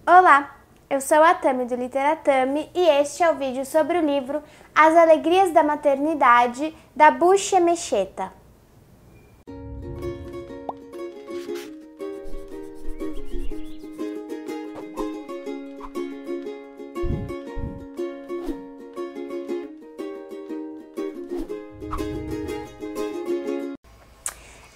Olá, eu sou a Tami do Literatami e este é o vídeo sobre o livro As Alegrias da Maternidade, da Bucha Mecheta.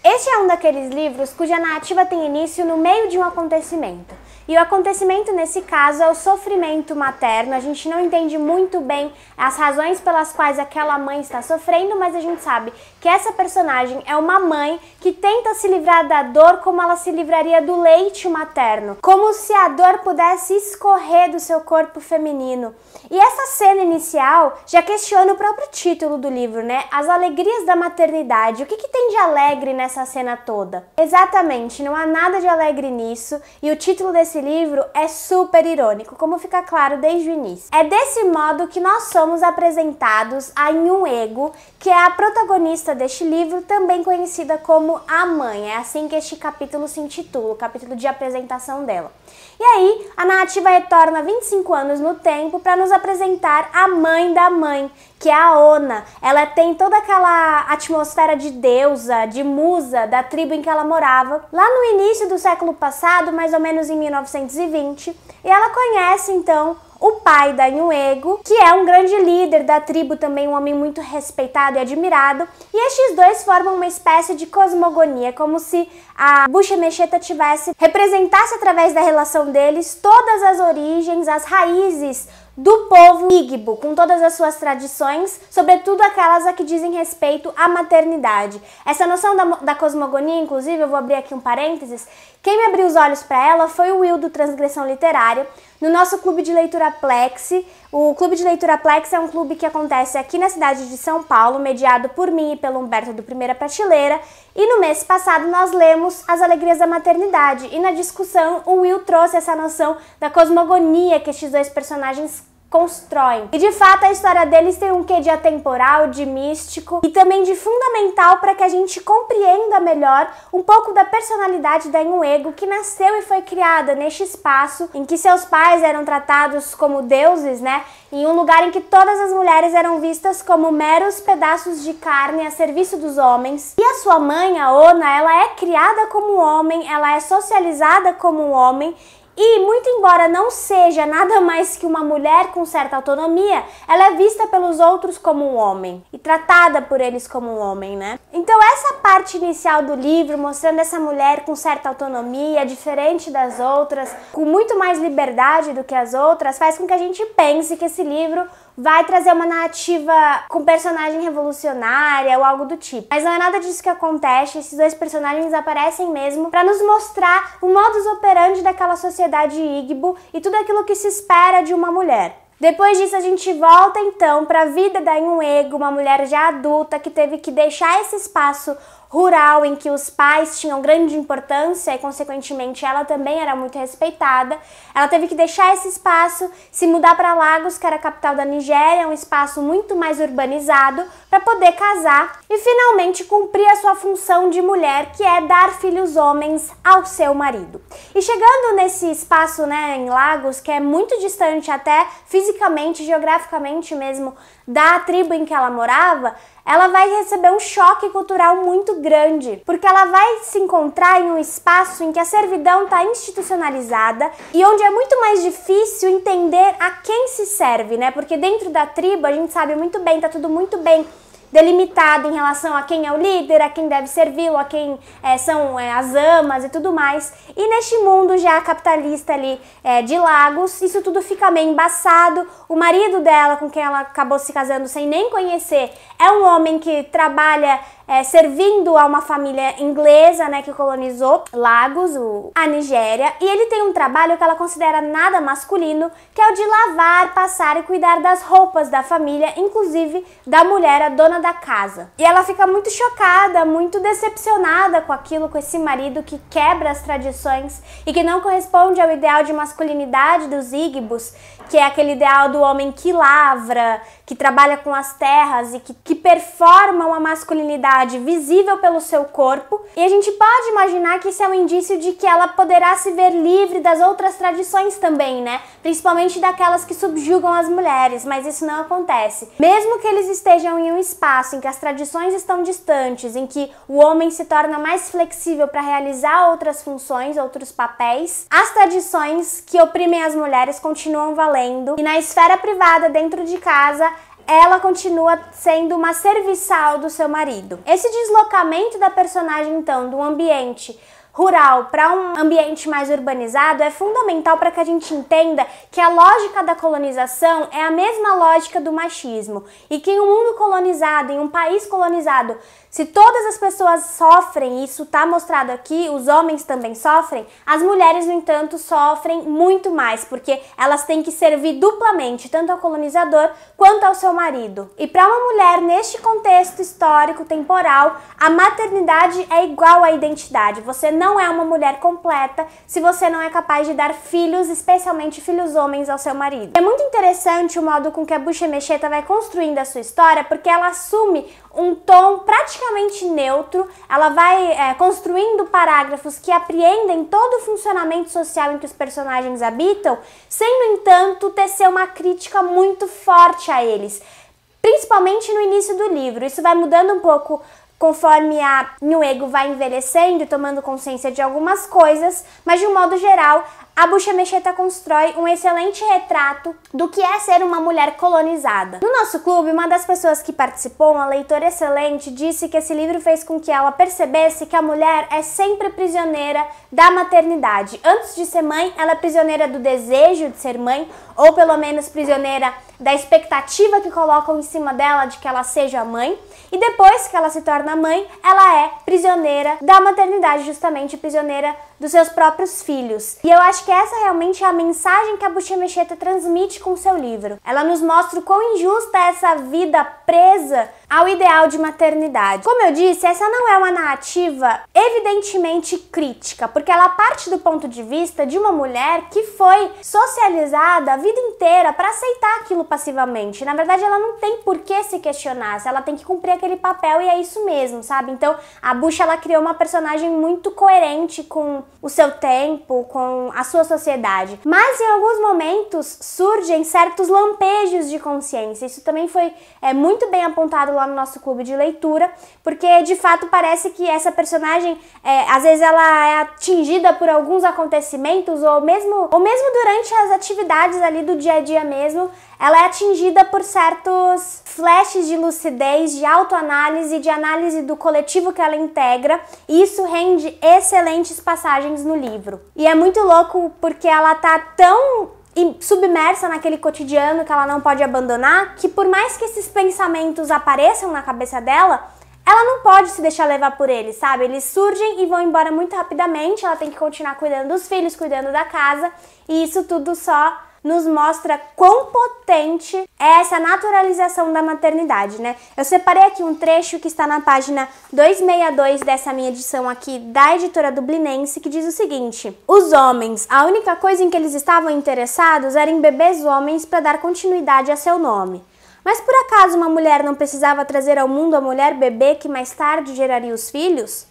Este é um daqueles livros cuja narrativa tem início no meio de um acontecimento. E o acontecimento, nesse caso, é o sofrimento materno. A gente não entende muito bem as razões pelas quais aquela mãe está sofrendo, mas a gente sabe que essa personagem é uma mãe que tenta se livrar da dor como ela se livraria do leite materno. Como se a dor pudesse escorrer do seu corpo feminino. E essa cena inicial já questiona o próprio título do livro, né? As Alegrias da Maternidade. O que tem de alegre nessa cena toda? Exatamente, não há nada de alegre nisso. E o título desse livro é super irônico, como fica claro desde o início. É desse modo que nós somos apresentados a Nhuego, que é a protagonista deste livro, também conhecida como a mãe. É assim que este capítulo se intitula, o capítulo de apresentação dela. E aí, a narrativa retorna 25 anos no tempo para nos apresentar a mãe da mãe, que é a Ona. Ela tem toda aquela atmosfera de deusa, de musa da tribo em que ela morava, lá no início do século passado, mais ou menos em 1920, e ela conhece então o pai da Nhuego, que é um grande líder da tribo, também um homem muito respeitado e admirado, e estes dois formam uma espécie de cosmogonia, como se a Bucha Mecheta representasse através da relação deles todas as origens, as raízes do povo Igbo, com todas as suas tradições, sobretudo aquelas a que dizem respeito à maternidade. Essa noção da cosmogonia, inclusive, eu vou abrir aqui um parênteses, quem me abriu os olhos para ela foi o Will do Transgressão Literária, no nosso Clube de Leitura Plexi. O Clube de Leitura Plexi é um clube que acontece aqui na cidade de São Paulo, mediado por mim e pelo Humberto do Primeira Prateleira, e no mês passado nós lemos As Alegrias da Maternidade, e na discussão o Will trouxe essa noção da cosmogonia que estes dois personagens constroem. E de fato a história deles tem um quê de atemporal, de místico e também de fundamental para que a gente compreenda melhor um pouco da personalidade da Nhuego, que nasceu e foi criada neste espaço em que seus pais eram tratados como deuses, né? Em um lugar em que todas as mulheres eram vistas como meros pedaços de carne a serviço dos homens. E a sua mãe, a Ona, ela é criada como um homem, ela é socializada como um homem. E, muito embora não seja nada mais que uma mulher com certa autonomia, ela é vista pelos outros como um homem e tratada por eles como um homem, né? Então essa parte inicial do livro, mostrando essa mulher com certa autonomia, diferente das outras, com muito mais liberdade do que as outras, faz com que a gente pense que esse livro vai trazer uma narrativa com personagem revolucionária ou algo do tipo. Mas não é nada disso que acontece, esses dois personagens aparecem mesmo para nos mostrar o modus operandi daquela sociedade Igbo e tudo aquilo que se espera de uma mulher. Depois disso a gente volta então para a vida da Nhuego, uma mulher já adulta que teve que deixar esse espaço rural em que os pais tinham grande importância e consequentemente ela também era muito respeitada. Ela teve que deixar esse espaço, se mudar para Lagos, que era a capital da Nigéria, um espaço muito mais urbanizado, para poder casar e finalmente cumprir a sua função de mulher, que é dar filhos homens ao seu marido. E chegando nesse espaço, né, em Lagos, que é muito distante até fisicamente, geograficamente mesmo, da tribo em que ela morava, ela vai receber um choque cultural muito grande, porque ela vai se encontrar em um espaço em que a servidão está institucionalizada e onde é muito mais difícil entender a quem se serve, né? Porque dentro da tribo a gente sabe muito bem, tá tudo muito bem delimitado em relação a quem é o líder, a quem deve servi-lo, a quem são as amas e tudo mais. E neste mundo já capitalista ali de Lagos, isso tudo fica meio embaçado. O marido dela, com quem ela acabou se casando sem nem conhecer, é um homem que trabalha servindo a uma família inglesa, né, que colonizou Lagos, a Nigéria, e ele tem um trabalho que ela considera nada masculino, que é o de lavar, passar e cuidar das roupas da família, inclusive da mulher, a dona da casa. E ela fica muito chocada, muito decepcionada com aquilo, com esse marido que quebra as tradições e que não corresponde ao ideal de masculinidade dos Igbos, que é aquele ideal do homem que lavra, que trabalha com as terras e que performa uma masculinidade maternidade visível pelo seu corpo, e a gente pode imaginar que isso é um indício de que ela poderá se ver livre das outras tradições também, né? Principalmente daquelas que subjugam as mulheres, mas isso não acontece. Mesmo que eles estejam em um espaço em que as tradições estão distantes, em que o homem se torna mais flexível para realizar outras funções, outros papéis, as tradições que oprimem as mulheres continuam valendo, e na esfera privada, dentro de casa, ela continua sendo uma serviçal do seu marido. Esse deslocamento da personagem, então, do ambiente rural para um ambiente mais urbanizado é fundamental para que a gente entenda que a lógica da colonização é a mesma lógica do machismo, e que em um mundo colonizado, em um país colonizado, se todas as pessoas sofrem, isso está mostrado aqui, os homens também sofrem, as mulheres, no entanto, sofrem muito mais, porque elas têm que servir duplamente, tanto ao colonizador quanto ao seu marido. E para uma mulher, neste contexto histórico, temporal, a maternidade é igual à identidade. Você não é uma mulher completa se você não é capaz de dar filhos, especialmente filhos homens, ao seu marido. É muito interessante o modo com que a Bucha-Mecheta vai construindo a sua história, porque ela assume um tom praticamente neutro, ela vai construindo parágrafos que apreendem todo o funcionamento social em que os personagens habitam, sem, no entanto, tecer uma crítica muito forte a eles, principalmente no início do livro. Isso vai mudando um pouco conforme a Nhuego vai envelhecendo e tomando consciência de algumas coisas, mas de um modo geral, a Bucha-Mecheta constrói um excelente retrato do que é ser uma mulher colonizada. No nosso clube, uma das pessoas que participou, uma leitora excelente, disse que esse livro fez com que ela percebesse que a mulher é sempre prisioneira da maternidade. Antes de ser mãe, ela é prisioneira do desejo de ser mãe, ou pelo menos prisioneira da expectativa que colocam em cima dela de que ela seja mãe, e depois que ela se torna mãe, ela é prisioneira da maternidade, justamente prisioneira dos seus próprios filhos. E eu acho que essa realmente é a mensagem que a Bucha-Mecheta transmite com o seu livro. Ela nos mostra o quão injusta é essa vida presa ao ideal de maternidade. Como eu disse, essa não é uma narrativa evidentemente crítica, porque ela parte do ponto de vista de uma mulher que foi socializada a vida inteira para aceitar aquilo passivamente. Na verdade, ela não tem por que se questionar, ela tem que cumprir aquele papel e é isso mesmo, sabe? Então, a Bucha, ela criou uma personagem muito coerente com o seu tempo, com a sua sociedade. Mas em alguns momentos surgem certos lampejos de consciência. Isso também foi muito bem apontado lá no nosso clube de leitura, porque de fato parece que essa personagem, às vezes ela é atingida por alguns acontecimentos, ou mesmo durante as atividades ali do dia a dia mesmo, ela é atingida por certos flashes de lucidez, de autoanálise, de análise do coletivo que ela integra, e isso rende excelentes passagens no livro. E é muito louco porque ela tá tão submersa naquele cotidiano que ela não pode abandonar, que por mais que esses pensamentos apareçam na cabeça dela, ela não pode se deixar levar por eles, sabe? Eles surgem e vão embora muito rapidamente, ela tem que continuar cuidando dos filhos, cuidando da casa, e isso tudo só nos mostra quão potente é essa naturalização da maternidade, né? Eu separei aqui um trecho que está na página 262 dessa minha edição aqui da editora Dublinense, que diz o seguinte: os homens, a única coisa em que eles estavam interessados era em bebês homens para dar continuidade a seu nome. Mas por acaso uma mulher não precisava trazer ao mundo a mulher bebê que mais tarde geraria os filhos?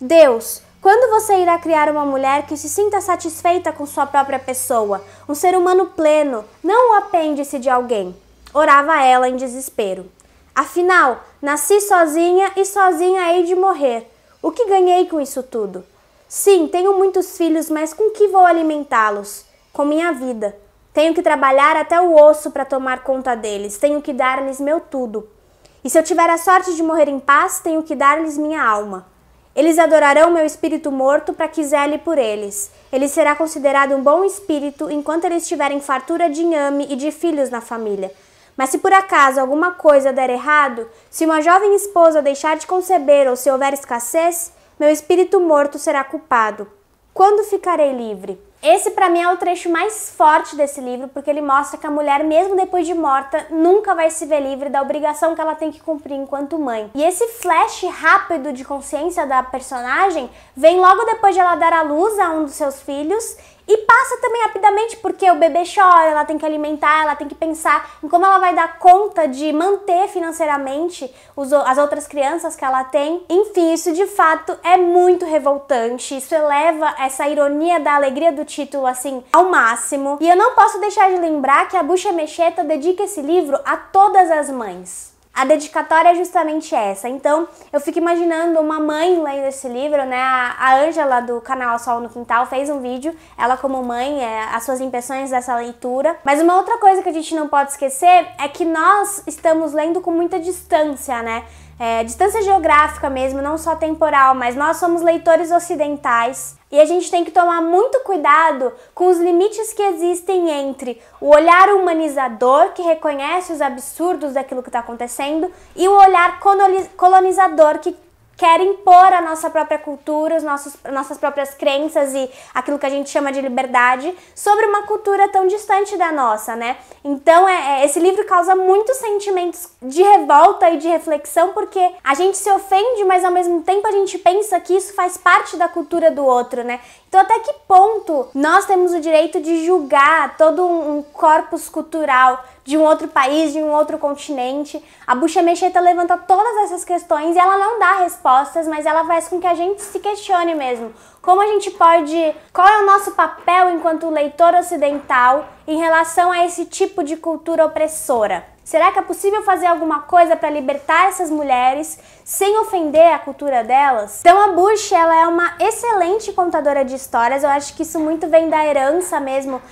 Deus, quando você irá criar uma mulher que se sinta satisfeita com sua própria pessoa, um ser humano pleno, não o apêndice de alguém? Orava ela em desespero. Afinal, nasci sozinha e sozinha hei de morrer. O que ganhei com isso tudo? Sim, tenho muitos filhos, mas com que vou alimentá-los? Com minha vida. Tenho que trabalhar até o osso para tomar conta deles, tenho que dar-lhes meu tudo. E se eu tiver a sorte de morrer em paz, tenho que dar-lhes minha alma. Eles adorarão meu espírito morto para que zele por eles. Ele será considerado um bom espírito enquanto eles tiverem fartura de inhame e de filhos na família. Mas se por acaso alguma coisa der errado, se uma jovem esposa deixar de conceber ou se houver escassez, meu espírito morto será culpado. Quando ficarei livre? Esse para mim é o trecho mais forte desse livro, porque ele mostra que a mulher, mesmo depois de morta, nunca vai se ver livre da obrigação que ela tem que cumprir enquanto mãe. E esse flash rápido de consciência da personagem vem logo depois de ela dar à luz a um dos seus filhos, E passa também rapidamente porque o bebê chora, ela tem que alimentar, ela tem que pensar em como ela vai dar conta de manter financeiramente as outras crianças que ela tem. Enfim, isso de fato é muito revoltante, isso eleva essa ironia da alegria do título assim ao máximo. E eu não posso deixar de lembrar que a Bucha Mecheta dedica esse livro a todas as mães. A dedicatória é justamente essa. Então, eu fico imaginando uma mãe lendo esse livro, né? A Ângela, do canal Sol no Quintal, fez um vídeo, ela como mãe, as suas impressões dessa leitura. Mas uma outra coisa que a gente não pode esquecer é que nós estamos lendo com muita distância, né? Distância geográfica mesmo, não só temporal, mas nós somos leitores ocidentais e a gente tem que tomar muito cuidado com os limites que existem entre o olhar humanizador, que reconhece os absurdos daquilo que está acontecendo, e o olhar colonizador, que quer impor a nossa própria cultura, nossas próprias crenças e aquilo que a gente chama de liberdade sobre uma cultura tão distante da nossa, né? Então, esse livro causa muitos sentimentos de revolta e de reflexão, porque a gente se ofende, mas ao mesmo tempo a gente pensa que isso faz parte da cultura do outro, né? Então, até que ponto nós temos o direito de julgar todo um corpus cultural de um outro país, de um outro continente? A Bucha Mecheta levanta todas essas questões e ela não dá respostas, mas ela faz com que a gente se questione mesmo. Como a gente pode... Qual é o nosso papel enquanto leitor ocidental em relação a esse tipo de cultura opressora? Será que é possível fazer alguma coisa para libertar essas mulheres sem ofender a cultura delas? Então a Bucha, ela é uma excelente contadora de histórias. Eu acho que isso muito vem da herança mesmo,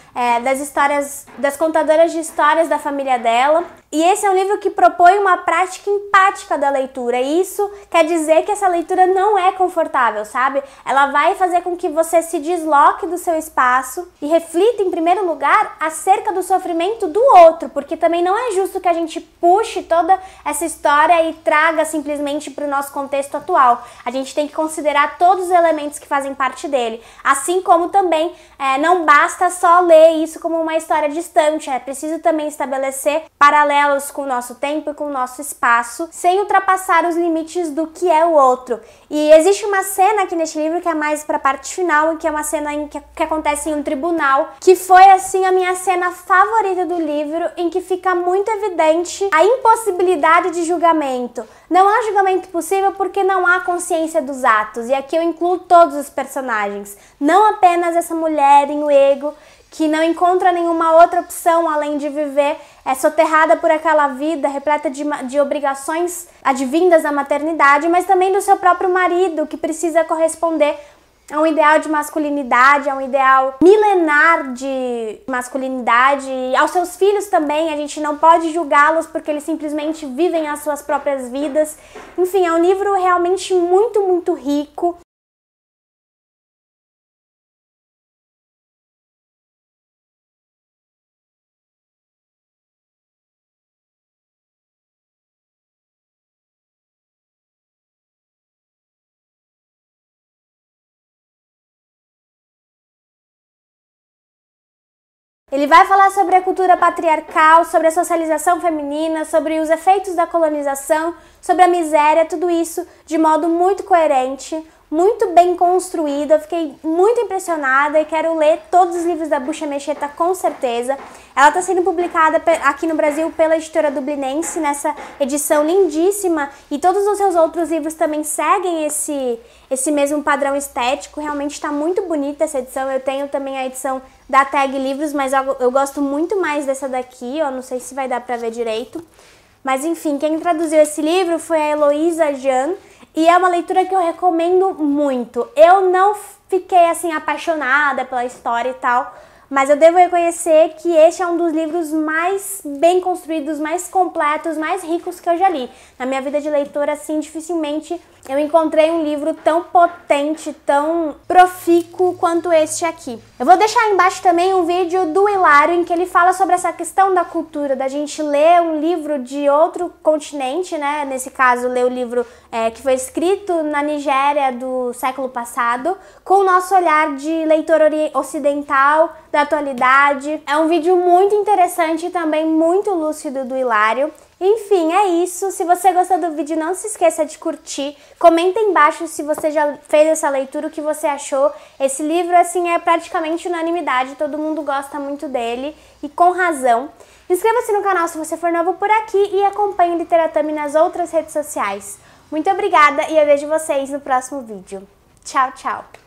das histórias, das contadoras de histórias da família dela. E esse é um livro que propõe uma prática empática da leitura. E isso quer dizer que essa leitura não é confortável, sabe? Ela vai fazer com que você se desloque do seu espaço e reflita, em primeiro lugar, acerca do sofrimento do outro, porque também não é justo que a gente puxe toda essa história e traga simplesmente para o nosso contexto atual. A gente tem que considerar todos os elementos que fazem parte dele, assim como também não basta só ler isso como uma história distante, é preciso também estabelecer paralelos com o nosso tempo e com o nosso espaço, sem ultrapassar os limites do que é o outro. E existe uma cena aqui neste livro que é mais para a parte final, que é uma cena que acontece em um tribunal, que foi assim a minha cena favorita do livro, em que fica muito evidente a impossibilidade de julgamento. Não há julgamento possível porque não há consciência dos atos, e aqui eu incluo todos os personagens, não apenas essa mulher em Uego, que não encontra nenhuma outra opção além de viver soterrada por aquela vida repleta de obrigações advindas da maternidade, mas também do seu próprio marido, que precisa corresponder a um ideal de masculinidade, a um ideal milenar de masculinidade, e aos seus filhos também. A gente não pode julgá-los porque eles simplesmente vivem as suas próprias vidas. Enfim, é um livro realmente muito, muito rico. Ele vai falar sobre a cultura patriarcal, sobre a socialização feminina, sobre os efeitos da colonização, sobre a miséria, tudo isso de modo muito coerente, muito bem construído. Eu fiquei muito impressionada e quero ler todos os livros da Bucha Mecheta com certeza. Ela está sendo publicada aqui no Brasil pela editora Dublinense, nessa edição lindíssima, e todos os seus outros livros também seguem esse mesmo padrão estético. Realmente está muito bonita essa edição. Eu tenho também a edição da Tag Livros, mas eu gosto muito mais dessa daqui. Eu não sei se vai dar para ver direito. Mas enfim, quem traduziu esse livro foi a Heloísa Jan, e é uma leitura que eu recomendo muito. Eu não fiquei assim apaixonada pela história e tal, mas eu devo reconhecer que este é um dos livros mais bem construídos, mais completos, mais ricos que eu já li. Na minha vida de leitora, assim, dificilmente eu encontrei um livro tão potente, tão profícuo quanto este aqui. Eu vou deixar aí embaixo também um vídeo do Hilário, em que ele fala sobre essa questão da cultura, da gente ler um livro de outro continente, né? Nesse caso, ler o livro que foi escrito na Nigéria do século passado, com o nosso olhar de leitor ocidental, da atualidade. É um vídeo muito interessante e também muito lúcido do Hilário. Enfim, é isso. Se você gostou do vídeo, não se esqueça de curtir. Comenta embaixo se você já fez essa leitura, o que você achou. Esse livro, assim, é praticamente unanimidade. Todo mundo gosta muito dele e com razão. Inscreva-se no canal se você for novo por aqui e acompanhe o Literatame nas outras redes sociais. Muito obrigada e eu vejo vocês no próximo vídeo. Tchau, tchau!